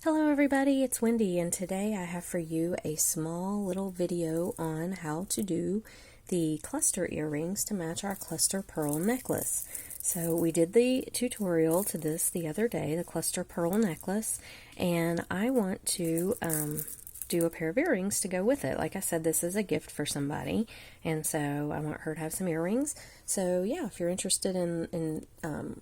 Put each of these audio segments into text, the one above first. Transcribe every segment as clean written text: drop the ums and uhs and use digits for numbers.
Hello everybody, it's Wendy, and today I have for you a small little video on how to do the cluster earrings to match our cluster pearl necklace. So we did the tutorial to this the other day, the cluster pearl necklace, and I want to do a pair of earrings to go with it. Like I said, this is a gift for somebody, and so I want her to have some earrings. So yeah, if you're interested in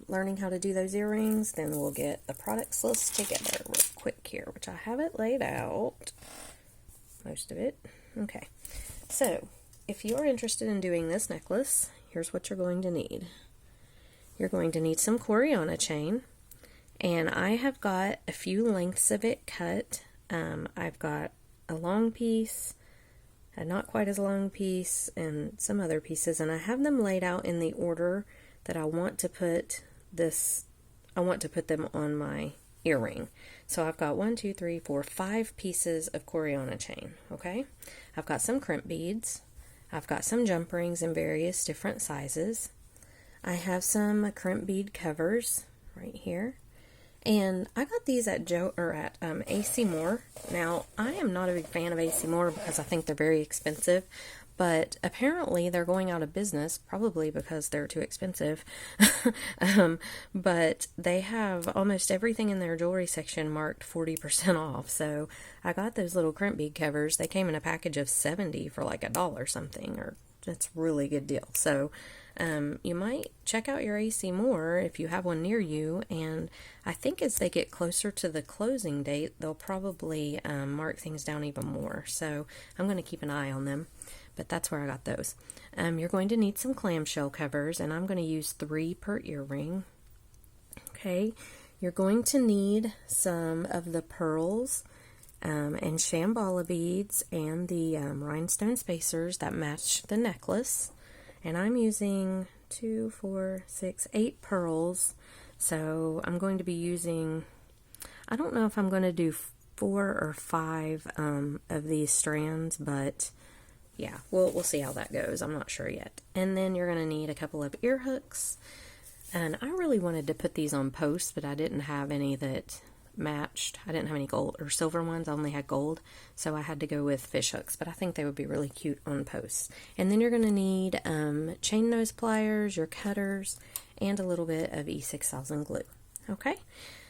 learning how to do those earrings, then we'll get the products list together real quick here, which I have it laid out, most of it. Okay, so if you're interested in doing this necklace, here's what you're going to need. You're going to need some Coriana chain, and I have got a few lengths of it cut. I've got a long piece, a not quite as long piece, and some other pieces, and I have them laid out in the order that I want to put them on my earring. So I've got 1, 2, 3, 4, 5 pieces of Coriana chain, okay? I've got some crimp beads. I've got some jump rings in various different sizes. I have some crimp bead covers right here. And I got these at AC Moore. Now, I am not a big fan of AC Moore because I think they're very expensive, but apparently they're going out of business, probably because they're too expensive. But they have almost everything in their jewelry section marked 40% off. So I got those little crimp bead covers. They came in a package of 70 for like $1 something, or that's a really good deal. So you might check out your AC Moore if you have one near you, and I think as they get closer to the closing date, they'll probably mark things down even more. So I'm going to keep an eye on them, but that's where I got those. You're going to need some clamshell covers, and I'm going to use 3 per earring. Okay, you're going to need some of the pearls and shambala beads and the rhinestone spacers that match the necklace. And I'm using 2, 4, 6, 8 pearls. So I'm going to be using, I don't know if I'm going to do 4 or 5 of these strands, but yeah, we'll see how that goes. I'm not sure yet. And then you're going to need a couple of ear hooks. And I really wanted to put these on posts, but I didn't have any that matched. I didn't have any gold or silver ones. I only had gold, so I had to go with fish hooks, but I think they would be really cute on posts. And then you're going to need chain nose pliers, your cutters, and a little bit of E6000 glue. Okay,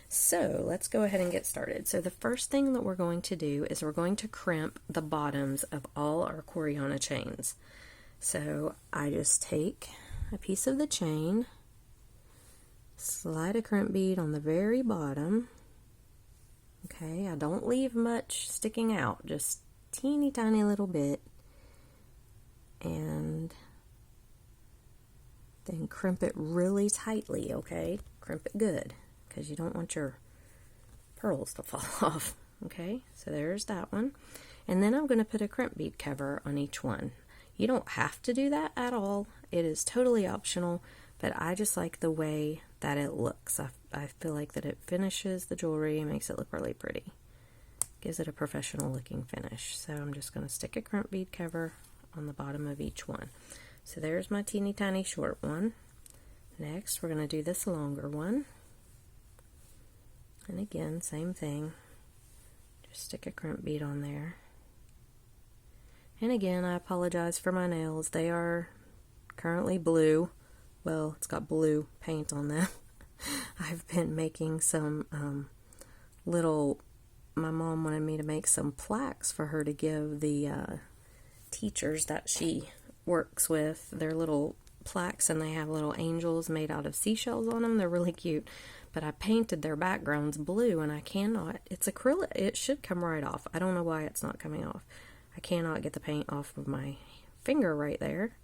so let's go ahead and get started. So the first thing that we're going to do is we're going to crimp the bottoms of all our Coriana chains. So I just take a piece of the chain, slide a crimp bead on the very bottom. Okay, I don't leave much sticking out, just teeny tiny little bit, and then crimp it really tightly, okay? Crimp it good, because you don't want your pearls to fall off, okay? So there's that one. And then I'm going to put a crimp bead cover on each one. You don't have to do that at all. It is totally optional, but I just like the way that it looks. I feel like that it finishes the jewelry and makes it look really pretty. Gives it a professional looking finish. So I'm just going to stick a crimp bead cover on the bottom of each one. So there's my teeny tiny short one. Next we're going to do this longer one. And again, same thing. Just stick a crimp bead on there. And again, I apologize for my nails. They are currently blue. Well, it's got blue paint on them. I've been making some my mom wanted me to make some plaques for her to give the teachers that she works with. They're little plaques, and they have little angels made out of seashells on them. They're really cute. But I painted their backgrounds blue, and I cannot. It's acrylic. It should come right off. I don't know why it's not coming off. I cannot get the paint off of my finger right there.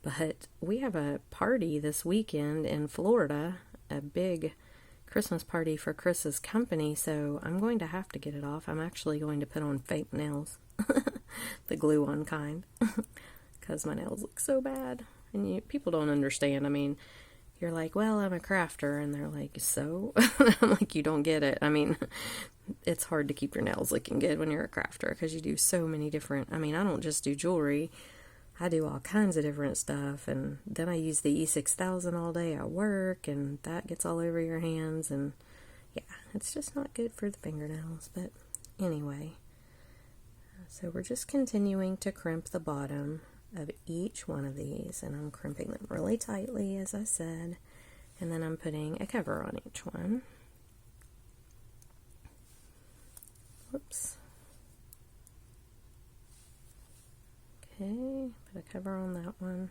But we have a party this weekend in Florida, a big Christmas party for Chris's company, so I'm going to have to get it off. I'm actually going to put on fake nails, the glue-on kind, because my nails look so bad. And people don't understand. I mean, you're like, well, I'm a crafter, and they're like, so? I'm like, you don't get it. I mean, it's hard to keep your nails looking good when you're a crafter, because you do so many different, I mean, I don't just do jewelry. I do all kinds of different stuff, and then I use the E6000 all day at work, and that gets all over your hands, and yeah, it's just not good for the fingernails, but anyway. So we're just continuing to crimp the bottom of each one of these, and I'm crimping them really tightly, as I said, and then I'm putting a cover on each one. Whoops. Okay, put a cover on that one.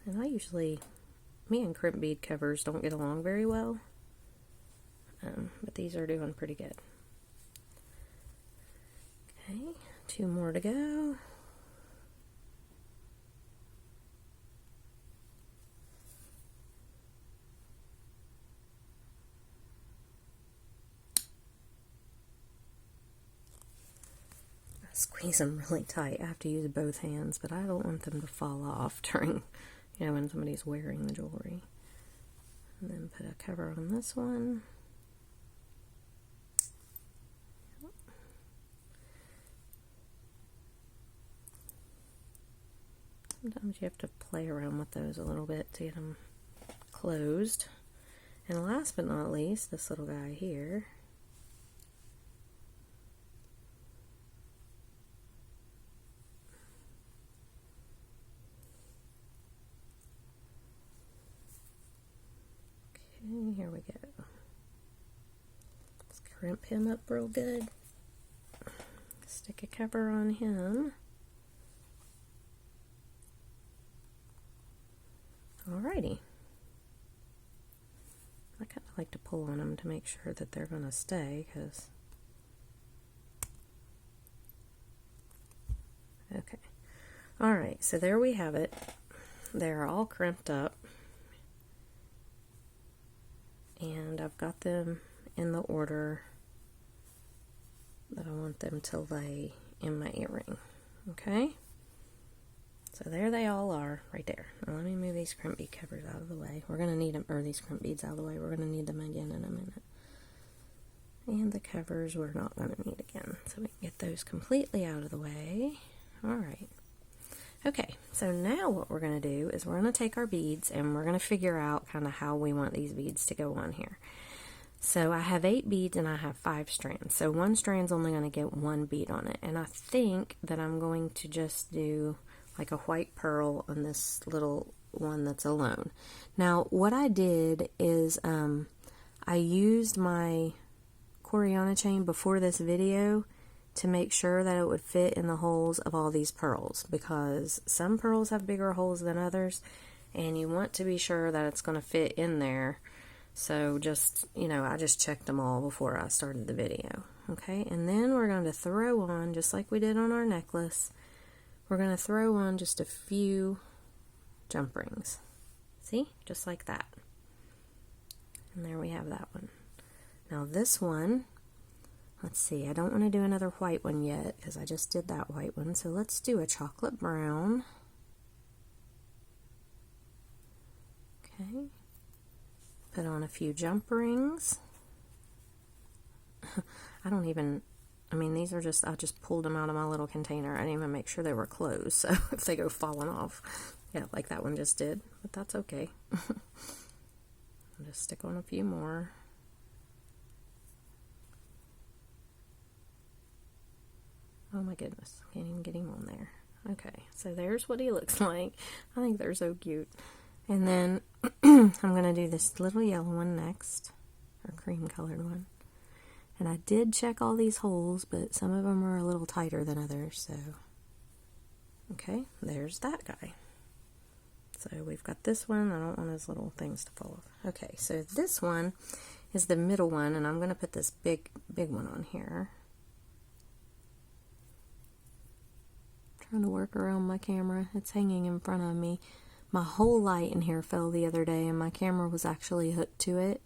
And me and crimp bead covers don't get along very well, but these are doing pretty good. Okay, 2 more to go. Squeeze them really tight. I have to use both hands, but I don't want them to fall off during, when somebody's wearing the jewelry. And then put a cover on this one. Sometimes you have to play around with those a little bit to get them closed. And last but not least, this little guy here. Okay, here we go. Let's crimp him up real good. Stick a cover on him. Alrighty. I kind of like to pull on them to make sure that they're going to stay, because... Okay. Alright, so there we have it. They're all crimped up. And I've got them in the order that I want them to lay in my earring. Okay? So there they all are, right there. Now let me move these crimp bead covers out of the way. We're going to need them, or these crimp beads out of the way. We're going to need them again in a minute. And the covers we're not going to need again. So we can get those completely out of the way. Alright. Okay, so now what we're going to do is we're going to take our beads and we're going to figure out kind of how we want these beads to go on here. So I have 8 beads and I have 5 strands. So one strand's only going to get 1 bead on it. And I think that I'm going to just do like a white pearl on this little one that's alone. Now what I did is I used my Coriana chain before this video to make sure that it would fit in the holes of all these pearls, because some pearls have bigger holes than others and you want to be sure that it's going to fit in there. So just, I just checked them all before I started the video. Okay, and then we're going to throw on, just like we did on our necklace, we're going to throw on just a few jump rings. See? Just like that. And there we have that one. Now this one, let's see, I don't want to do another white one yet because I just did that white one. So let's do a chocolate brown. Okay. Put on a few jump rings. These are just, I just pulled them out of my little container. I didn't even make sure they were closed, so if they go falling off, yeah, like that one just did, but that's okay. I'll just stick on a few more. Oh my goodness, can't even get him on there. Okay, so there's what he looks like. I think they're so cute. And then I'm going to do this little yellow one next, or cream colored one. And I did check all these holes, but some of them are a little tighter than others, so. Okay, there's that guy. So we've got this one. I don't want his little things to fall off. Okay, so this one is the middle one, and I'm going to put this big one on here. Trying to work around my camera. It's hanging in front of me. My whole light in here fell the other day, and my camera was actually hooked to it.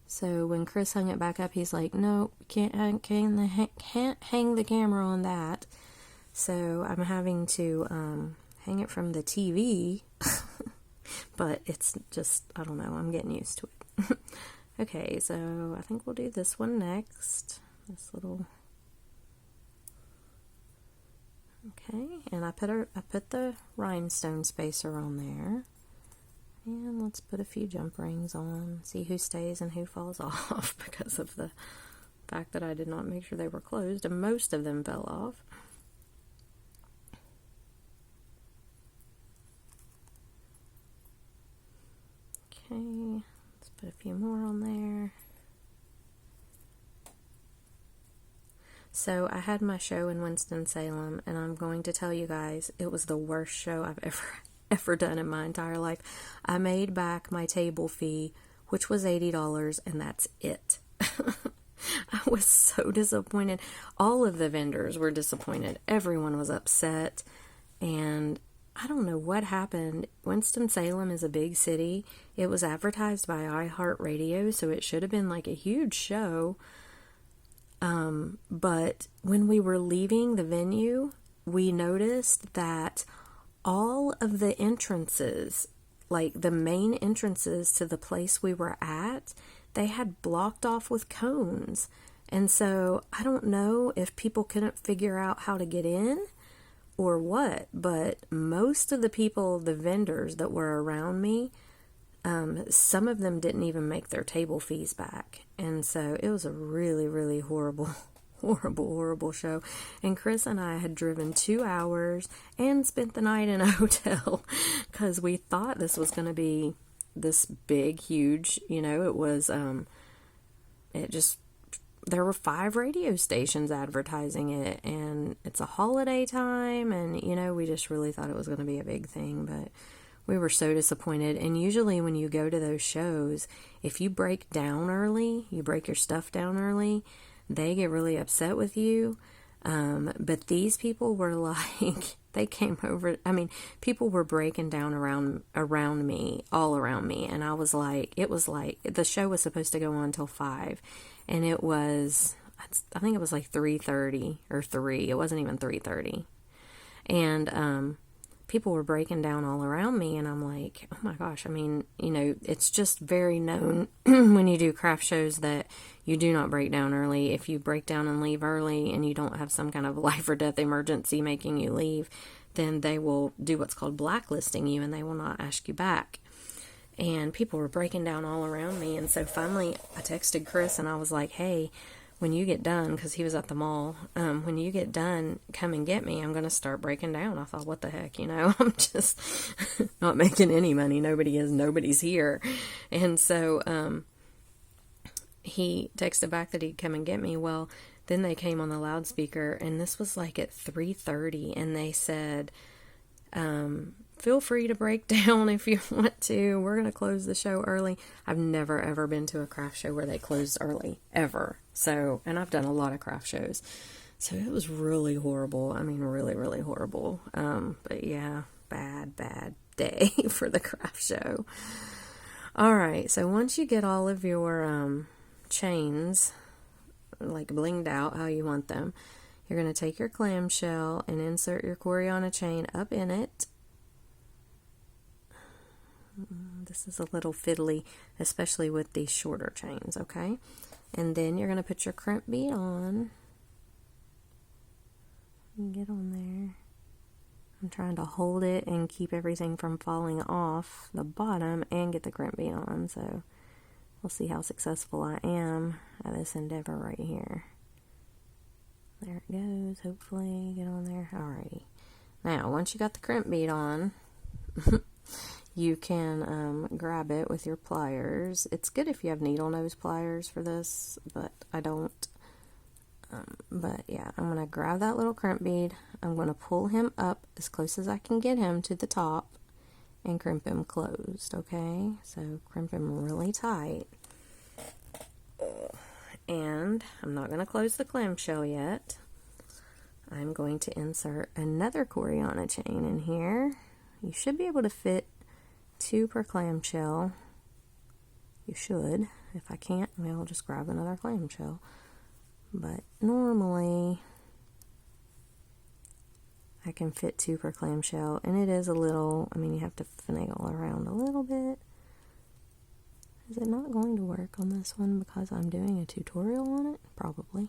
So when Chris hung it back up, he's like, "No, can't hang the camera on that." So I'm having to hang it from the TV, but it's just, I don't know, I'm getting used to it. Okay, so I think we'll do this one next. This little, Okay, and I put the rhinestone spacer on there. And let's put a few jump rings on, see who stays and who falls off because of the fact that I did not make sure they were closed, and most of them fell off. Okay, let's put a few more on there. So I had my show in Winston-Salem, and I'm going to tell you guys, it was the worst show I've ever done in my entire life. I made back my table fee, which was $80, and that's it. I was so disappointed. All of the vendors were disappointed. Everyone was upset, and I don't know what happened. Winston-Salem is a big city. It was advertised by iHeartRadio, so it should have been like a huge show. But when we were leaving the venue, we noticed that all of the entrances, like the main entrances to the place we were at, they had blocked off with cones. And so I don't know if people couldn't figure out how to get in or what, but most of the people, the vendors that were around me, some of them didn't even make their table fees back. And so it was a really, really horrible show. And Chris and I had driven 2 hours and spent the night in a hotel because we thought this was going to be this big, huge, it was, there were 5 radio stations advertising it, and it's a holiday time, and, we just really thought it was going to be a big thing, but we were so disappointed. And usually when you go to those shows, if you break down early, you break your stuff down early, they get really upset with you. But these people were like, they came over, people were breaking down around me, all around me. And it was like, the show was supposed to go on till 5. And it was, I think it was like 3:30 or 3. It wasn't even 3:30. And, people were breaking down all around me, and I'm like, oh my gosh, it's just very known when you do craft shows that you do not break down early. If you break down and leave early and you don't have some kind of life or death emergency making you leave, then they will do what's called blacklisting you, and they will not ask you back. And people were breaking down all around me, and so finally I texted Chris, and I was like, hey, when you get done, because he was at the mall, when you get done, come and get me. I'm going to start breaking down. I thought, what the heck, I'm just not making any money. Nobody's here. And so he texted back that he'd come and get me. Well, then they came on the loudspeaker, and this was like at 3:30, and they said, feel free to break down if you want to. We're going to close the show early. I've never, ever been to a craft show where they closed early, ever. So, and I've done a lot of craft shows. So it was really horrible. Really, really horrible. But yeah, bad day for the craft show. All right. So once you get all of your chains, like blinged out how you want them, you're going to take your clamshell and insert your Coriana chain up in it. This is a little fiddly, especially with these shorter chains, okay? And then you're going to put your crimp bead on. Get on there. I'm trying to hold it and keep everything from falling off the bottom and get the crimp bead on, so we'll see how successful I am at this endeavor right here. There it goes, hopefully, get on there. Alrighty. Now, once you got the crimp bead on, you can grab it with your pliers. It's good if you have needle nose pliers for this, but I don't. But yeah, I'm going to grab that little crimp bead. I'm going to pull him up as close as I can get him to the top and crimp him closed, okay? So crimp him really tight. And I'm not going to close the clamshell yet. I'm going to insert another Coriana chain in here. You should be able to fit 2 per clamshell. You should. If I can't, I'll just grab another clamshell. But normally I can fit 2 per clamshell, and it is a little, you have to finagle around a little bit. Is it not going to work on this one because I'm doing a tutorial on it? Probably.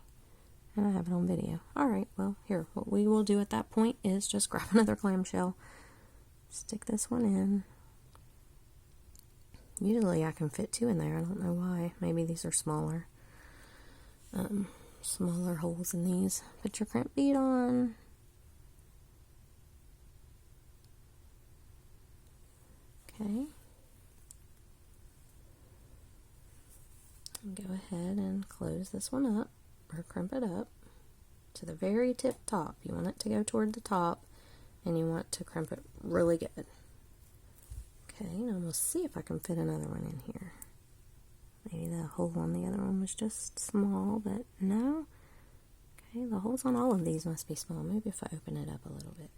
And I have it on video. Alright, well, here, what we will do at that point is just grab another clamshell, stick this one in. Usually I can fit 2 in there, I don't know why. Maybe these are smaller. Smaller holes in these. Put your crimp bead on. Okay. And go ahead and close this one up, or crimp it up to the very tip top. You want it to go toward the top, and you want to crimp it really good. Okay, now we'll see if I can fit another one in here. Maybe the hole on the other one was just small, but no. Okay, the holes on all of these must be small. Maybe if I open it up a little bit.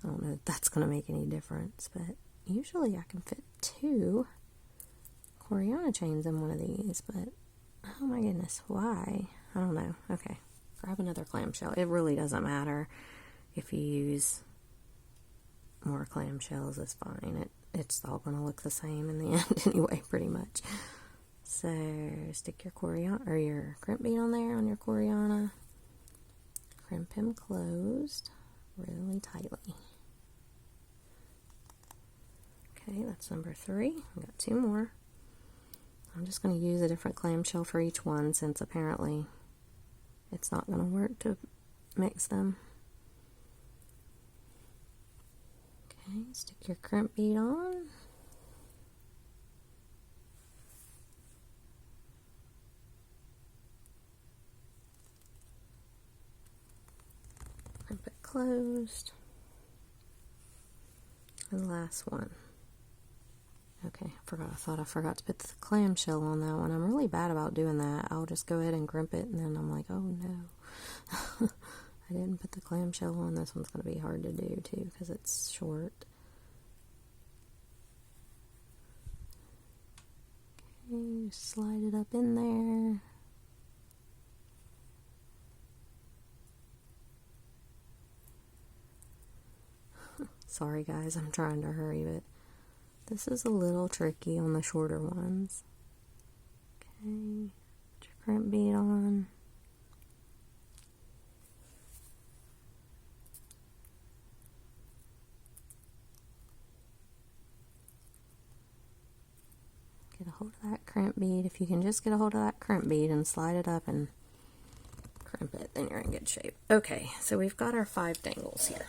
I don't know if that's going to make any difference, but usually I can fit 2 Coriana chains in one of these, but oh my goodness, why? I don't know. Okay, grab another clamshell. It really doesn't matter if you use more clamshells, it's fine. It's all going to look the same in the end anyway, pretty much. So stick your Coriana, or your crimp bead on there on your Coriana. Crimp him closed really tightly. Okay, that's number 3. I've got 2 more. I'm just going to use a different clamshell for each one, since apparently it's not going to work to mix them. Okay, stick your crimp bead on. Crimp it closed. And the last one. Okay, I thought I forgot to put the clamshell on that one. I'm really bad about doing that. I'll just go ahead and crimp it, and then I'm like, oh no. I didn't put the clamshell on. This one's going to be hard to do too because it's short. Okay, just slide it up in there. Sorry guys, I'm trying to hurry, but this is a little tricky on the shorter ones. Okay, put your crimp bead on. Get a hold of that crimp bead. If you can just get a hold of that crimp bead and slide it up and crimp it, then you're in good shape. Okay, so we've got our 5 dangles here.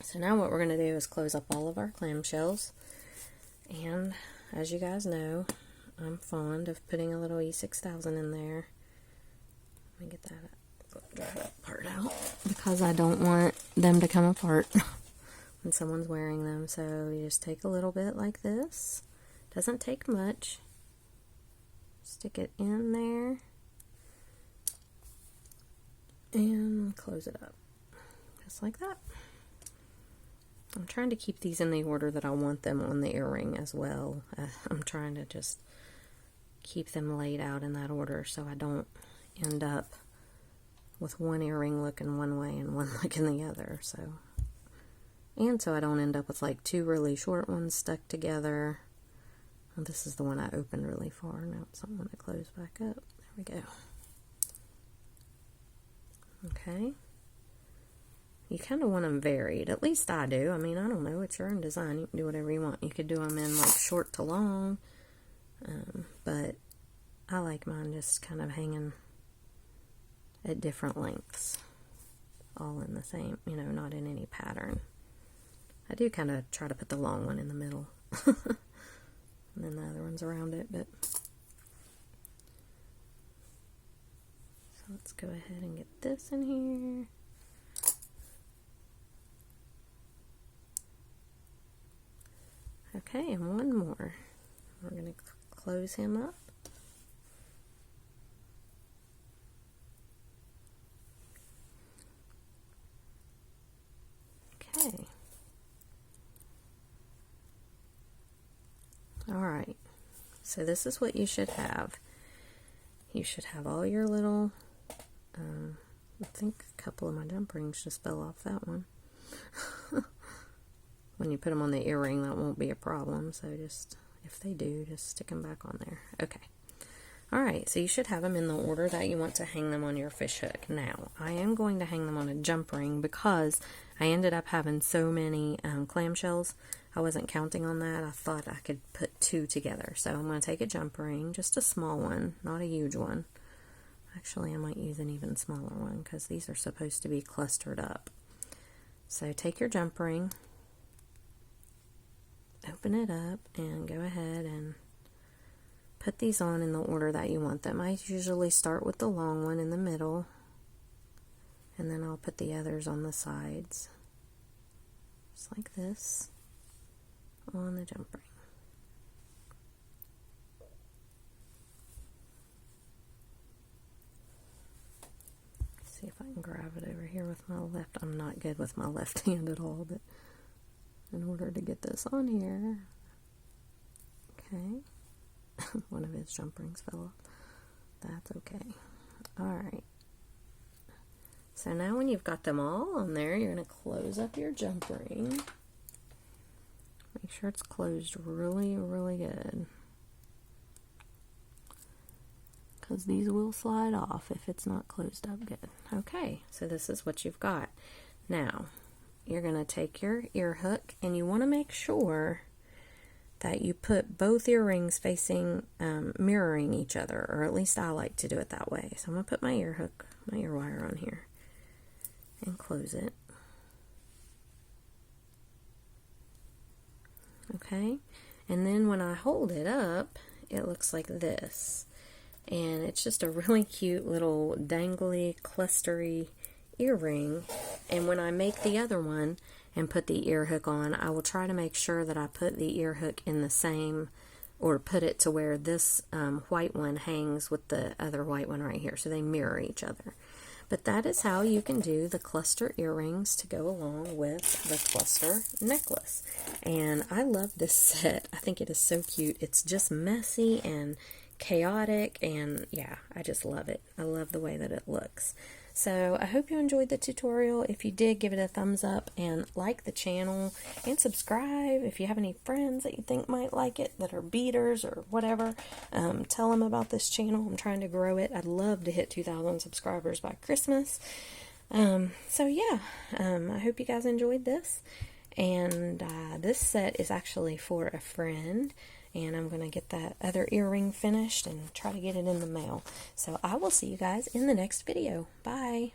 So now what we're going to do is close up all of our clamshells. And as you guys know, I'm fond of putting a little E6000 in there. Let me get that part out, because I don't want them to come apart when someone's wearing them. So you just take a little bit like this. Doesn't take much. Stick it in there and close it up just like that. I'm trying to keep these in the order that I want them on the earring as well. I'm trying to just keep them laid out in that order so I don't end up with one earring looking one way and one looking the other. And so I don't end up with like 2 really short ones stuck together. Well, this is the one I opened really far. Now it's not going to close back up. There we go. Okay. You kind of want them varied. At least I do. I mean, I don't know. It's your own design. You can do whatever you want. You could do them in like short to long. But I like mine just kind of hanging at different lengths. All in the same, you know, not in any pattern. I do kind of try to put the long one in the middle. And then the other one's around it, but so let's go ahead and get this in here. Okay, and one more. We're going to close him up. Okay. Alright, so this is what you should have. You should have all your little, I think a couple of my jump rings just fell off that one. When you put them on the earring, that won't be a problem, so just, if they do, just stick them back on there. Okay. Alright, so you should have them in the order that you want to hang them on your fish hook. Now, I am going to hang them on a jump ring because I ended up having so many clamshells. I wasn't counting on that. I thought I could put 2 together. So I'm going to take a jump ring, just a small one, not a huge one. Actually, I might use an even smaller one because these are supposed to be clustered up. So take your jump ring, open it up, and go ahead and put these on in the order that you want them. I usually start with the long one in the middle, and then I'll put the others on the sides, just like this, on the jump ring. See if I can grab it over here with my left. I'm not good with my left hand at all, but in order to get this on here, okay. One of his jump rings fell off. That's okay. Alright. So now when you've got them all on there, you're going to close up your jump ring. Make sure it's closed really, really good. Because these will slide off if it's not closed up good. Okay, so this is what you've got. Now, you're going to take your ear hook, and you want to make sure that you put both earrings facing, mirroring each other, or at least I like to do it that way. So I'm going to put my ear hook, my ear wire on here, and close it. Okay, and then when I hold it up, it looks like this. And it's just a really cute little dangly, clustery earring. And when I make the other one and put the ear hook on, I will try to make sure that I put the ear hook in the same, or put it to where this white one hangs with the other white one right here, so they mirror each other. But that is how you can do the cluster earrings to go along with the cluster necklace. And I love this set. I think it is so cute. It's just messy and chaotic, and yeah, I just love it. I love the way that it looks. So I hope you enjoyed the tutorial. If you did, give it a thumbs up and like the channel and subscribe. If you have any friends that you think might like it, that are beaders or whatever, tell them about this channel. I'm trying to grow it. I'd love to hit 2,000 subscribers by Christmas. So yeah, I hope you guys enjoyed this. And this set is actually for a friend. And I'm going to get that other earring finished and try to get it in the mail. So I will see you guys in the next video. Bye.